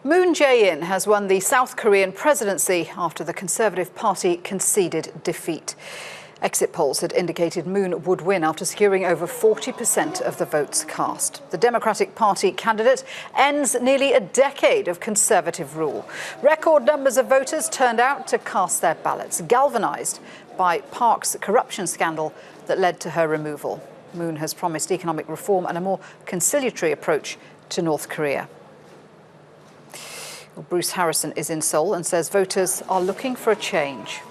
Moon Jae-in has won the South Korean presidency after the Conservative Party conceded defeat. Exit polls had indicated Moon would win after securing over 40% of the votes cast. The Democratic Party candidate ends nearly a decade of Conservative rule. Record numbers of voters turned out to cast their ballots, galvanised by Park's corruption scandal that led to her removal. Moon has promised economic reform and a more conciliatory approach to North Korea. Bruce Harrison is in Seoul and says voters are looking for a change.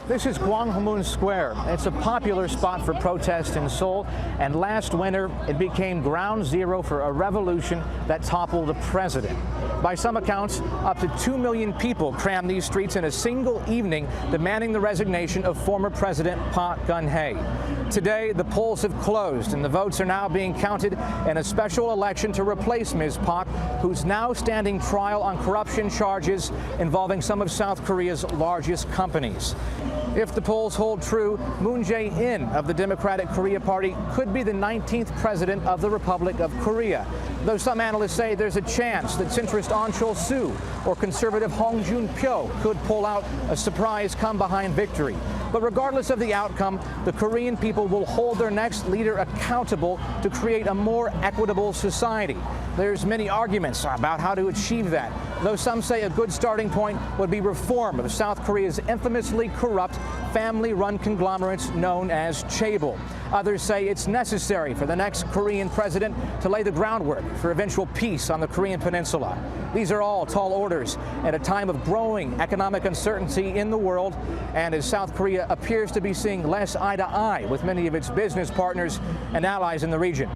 This is Gwanghwamun Square. It's a popular spot for protest in Seoul, and last winter it became ground zero for a revolution that toppled a president. By some accounts, up to 2 million people crammed these streets in a single evening, demanding the resignation of former President Park Geun-hye. Today, the polls have closed, and the votes are now being counted in a special election to replace Ms. Park, who's now standing trial on corruption charges involving some of South Korea's largest companies. If the polls hold true, Moon Jae-in of the Democratic Korea Party could be the 19th president of the Republic of Korea. Though some analysts say there's a chance that centrist Ahn Cheol-soo or conservative Hong Joon-pyo could pull out a surprise come-behind victory. But regardless of the outcome, the Korean people will hold their next leader accountable to create a more equitable society. There's many arguments about how to achieve that, though some say a good starting point would be reform of South Korea's infamously corrupt family-run conglomerates known as chaebol. Others say it's necessary for the next Korean president to lay the groundwork for eventual peace on the Korean peninsula. These are all tall orders at a time of growing economic uncertainty in the world, and as South Korea appears to be seeing less eye to eye with many of its business partners and allies in the region.